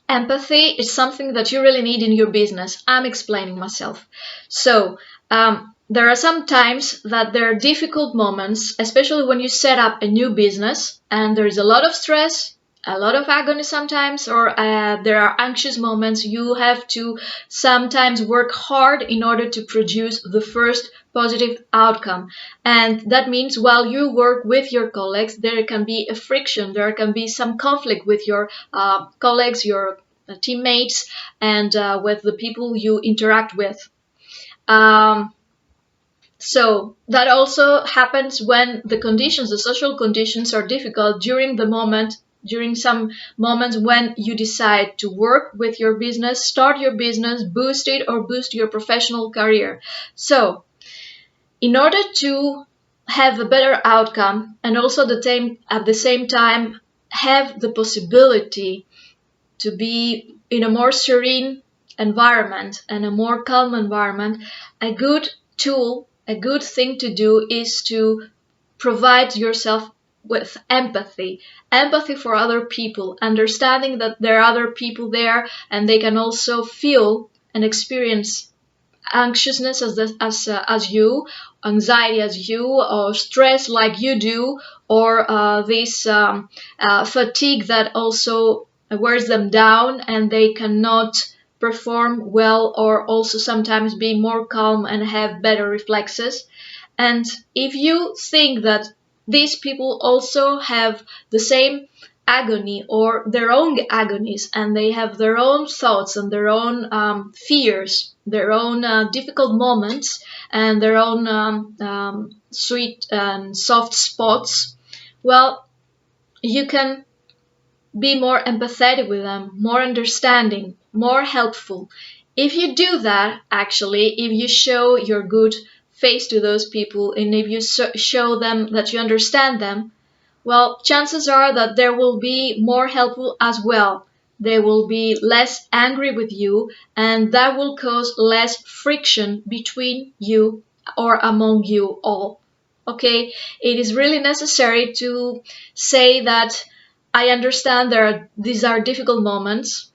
Empathy is something that you really need in your business. I'm explaining myself. So, there are some times that there are difficult moments, especially when you set up a new business and there is a lot of stress, a lot of agony sometimes, or there are anxious moments. You have to sometimes work hard in order to produce the first positive outcome. And that means while you work with your colleagues, there can be a friction, there can be some conflict with your colleagues, your teammates, and with the people you interact with. Um, so that also happens when the conditions, the social conditions are difficult during some moments when you decide to work with your business, start your business, boost it, or boost your professional career. So in order to have a better outcome and also at the same time have the possibility to be in a more serene environment and a more calm environment, a good tool, a good thing to do is to provide yourself with empathy. Empathy for other people, understanding that there are other people there and they can also feel and experience anxiousness as you, anxiety as you, or stress like you do, or this fatigue that also wears them down and they cannot perform well, or also sometimes be more calm and have better reflexes. And if you think that these people also have the same agony or their own agonies, and they have their own thoughts and their own fears, their own difficult moments, and their own sweet and soft spots, well, you can be more empathetic with them, more understanding, more helpful. If you do that, actually, if you show your good face to those people and if you show them that you understand them, well, chances are that they will be more helpful as well. They will be less angry with you, and that will cause less friction between you or among you all. Okay, it is really necessary to say that I understand these are difficult moments.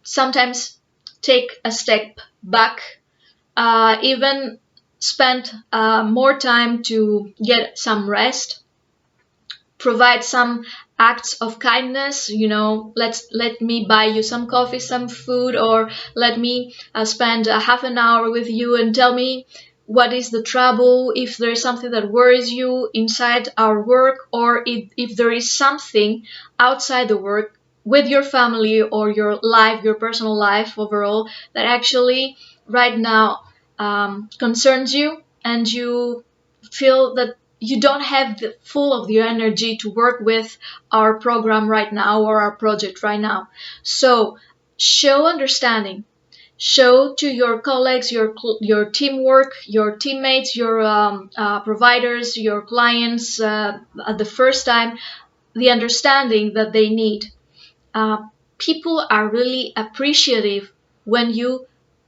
Sometimes take a step back, even spend more time to get some rest, provide some acts of kindness. Let me buy you some coffee, some food, or let me spend a half an hour with you and tell me what is the trouble, if there is something that worries you inside our work, or if there is something outside the work with your family or your life, your personal life overall, that actually right now concerns you, and you feel that you don't have the full of your energy to work with our program right now or our project right now. So show understanding, show to your colleagues, your teamwork, your teammates, your providers, your clients at the first time, the understanding that they need. uh, People are really appreciative when you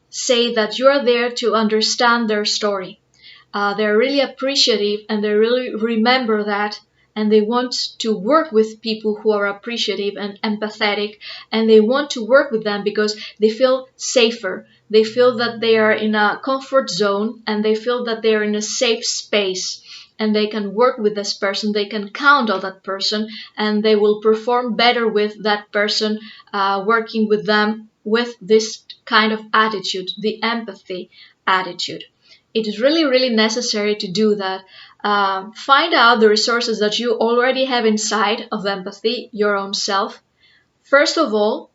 say that you are there to understand their story. They're really appreciative and they really remember that, and they want to work with people who are appreciative and empathetic, and they want to work with them because they feel safer. They feel that they are in a comfort zone and they feel that they are in a safe space, and they can work with this person, they can count on that person, and they will perform better with that person working with them with this kind of attitude, the empathy attitude. It is really, really necessary to do that. Find out the resources that you already have inside of empathy, your own self. First of all,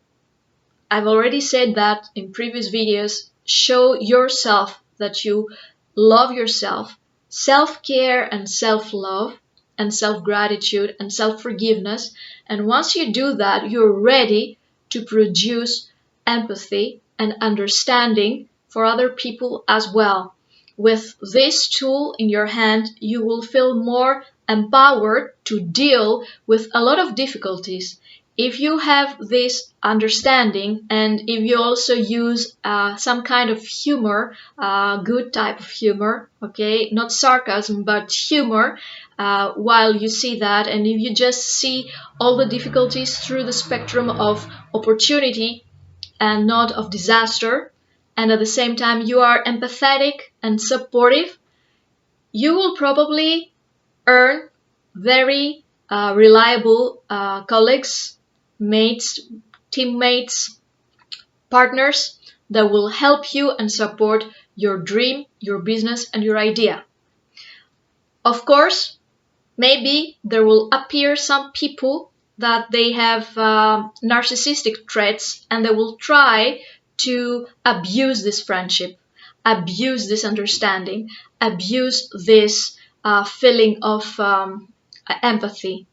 I've already said that in previous videos, show yourself that you love yourself. Self-care and self-love and self-gratitude and self-forgiveness. And once you do that, you're ready to produce empathy and understanding for other people as well. With this tool in your hand, you will feel more empowered to deal with a lot of difficulties. If you have this understanding, and if you also use some kind of humor, good type of humor, okay, not sarcasm but humor, while you see that, and if you just see all the difficulties through the spectrum of opportunity and not of disaster, and at the same time you are empathetic and supportive, you will probably earn very reliable colleagues, mates, teammates, partners that will help you and support your dream, your business, and your idea. Of course, maybe there will appear some people that they have narcissistic traits, and they will try to abuse this friendship, abuse this understanding, abuse this feeling of empathy.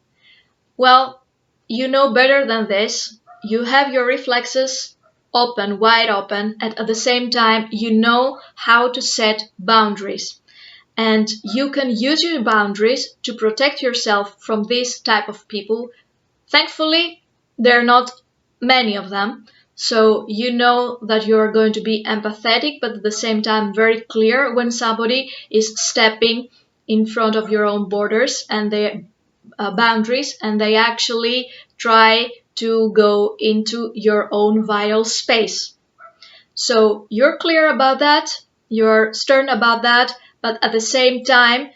Well, you know better than this. You have your reflexes open, wide open, and at the same time, you know how to set boundaries. And you can use your boundaries to protect yourself from this type of people. Thankfully, there are not many of them. So you know that you are going to be empathetic, but at the same time very clear when somebody is stepping in front of your own borders and their boundaries, and they actually try to go into your own vital space. So you're clear about that, you're stern about that, but at the same time,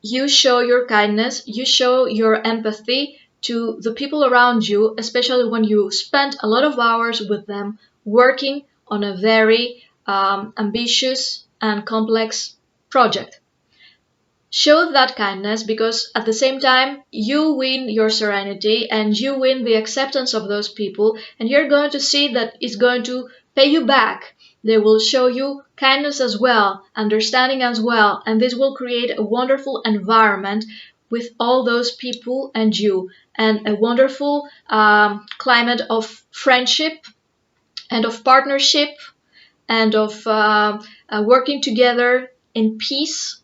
you show your kindness, you show your empathy to the people around you, especially when you spend a lot of hours with them working on a very ambitious and complex project. Show that kindness, because at the same time you win your serenity and you win the acceptance of those people, and you're going to see that it's going to pay you back. They will show you kindness as well, understanding as well, and this will create a wonderful environment with all those people and you, and a wonderful climate of friendship and of partnership and of working together in peace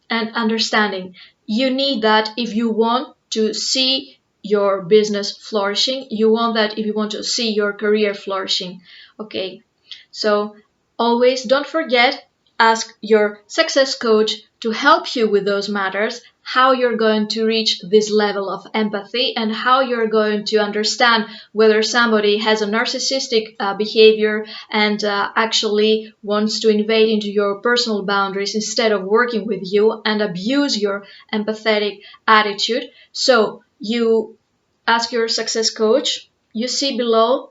and understanding. You need that if you want to see your business flourishing. You want that if you want to see your career flourishing. Okay, so always don't forget, ask your success coach to help you with those matters, how you're going to reach this level of empathy and how you're going to understand whether somebody has a narcissistic behavior and actually wants to invade into your personal boundaries instead of working with you and abuse your empathetic attitude. So you ask your success coach. You see below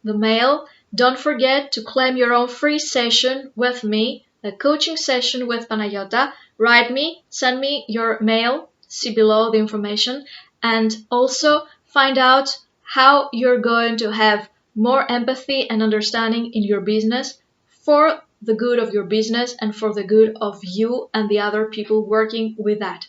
the mail. Don't forget to claim your own free session with me, a coaching session with Panagiota. Write me, send me your mail, see below the information, and also find out how you're going to have more empathy and understanding in your business for the good of your business and for the good of you and the other people working with that.